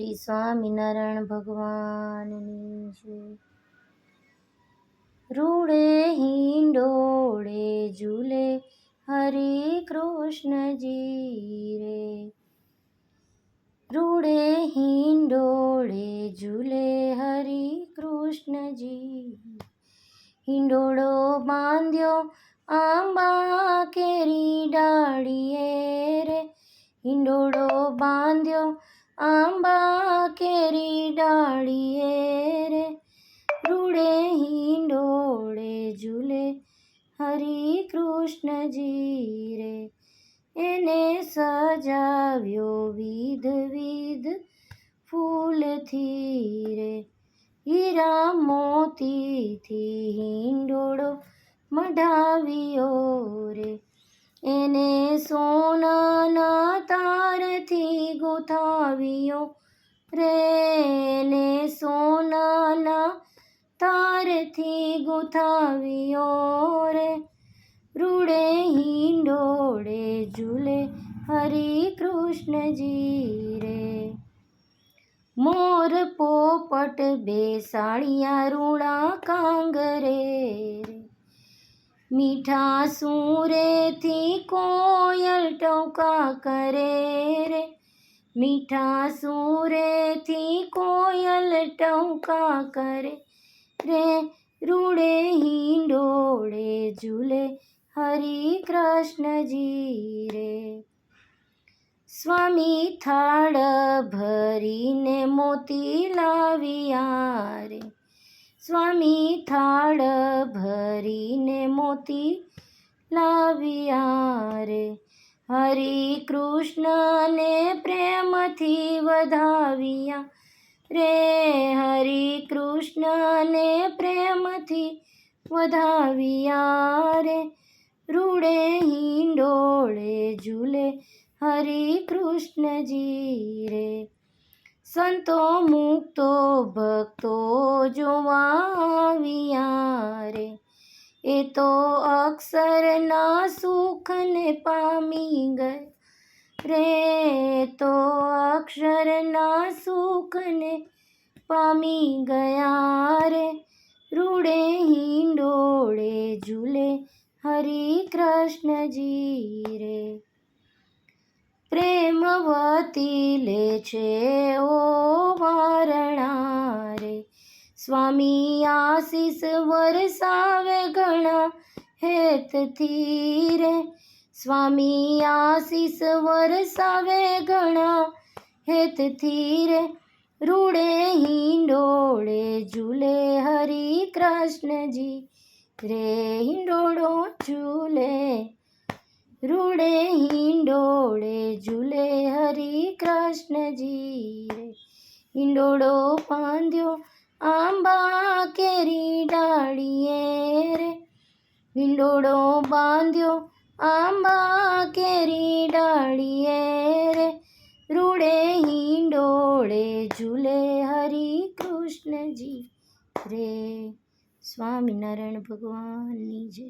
શ્રી સ્વામિનારાયણ ભગવાનની જય। રૂડે હિંડોળે ઝૂલે હરે કૃષ્ણજી રે, રૂડે હિંડોળે ઝૂલે હરે કૃષ્ણજી। હિંડોળો બાંધ્યો આંબા કેરી ડાળીએ રે, હિંડોળો બાંધ્યો આંબા કેરી ડાળીએ રે, રૂડે હિંડોળે ઝૂલે હરી કૃષ્ણજી રે। એને સજાવ્યો વિધ વિધ ફૂલથી રે, હીરા મોતીથી હિંડોળો મઢાવ્યો રે, એને સોનાના તારથી ગોથાવ્યો રે, એને સોનાના તારથી ગોથાવ્યો રે, રૂડે હિંડોળે ઝૂલે હરી કૃષ્ણજી રે। મોર પોપટ બેસાડ્યા રૂડા કાંગરે રે, મીઠા સૂરેથી કોયલ ટહુકા કરે રે, મીઠા સૂરેથી કોયલ ટહુકા કરે રે, રૂડે હિંડોળે ઝૂલે હરી કૃષ્ણજી રે। સ્વામી થાળ ભરીને મોતી લાવ્યા રે, સ્વામી થાળ ભરીને મોતી લાવ્યા રે, હરી કૃષ્ણને પ્રેમથી વધાવ્યા રે, હરી કૃષ્ણને પ્રેમથી વધાવ્યા રે, રૂડે હિંડોળે ઝૂલે હરી કૃષ્ણજી રે। સંતો મુક્તો ભક્તો જોવા આવ્યા રે, એ તો અક્ષરના સુખને પામી ગયા રે, તો અક્ષરના સુખને પામી ગયા રે, રૂડે હિંડોળે ઝૂલે હરી કૃષ્ણજી રે। પ્રેમવતી લે છે ઓ વારણા રે, સ્વામી આશીષ વરસાવે ઘણા હેતથી રે, સ્વામી આશીષ વરસાવે ઘણા હેતથી રે, રૂડે હિંડોળે ઝૂલે હરી કૃષ્ણજી રે, હિંડોળો ઝૂલે, રૂડે હિંડોળે ઝૂલે હરી કૃષ્ણજી રે, હિંડોળો બાંધ્યો આંબા કેરી ડાળીએ રે, હિંડોળો બાંધ્યો આંબા કેરી ડાળીએ રે, રૂડે હિંડોળે ઝૂલે હરી કૃષ્ણજી રે। સ્વામિનારાયણ ભગવાનની જય।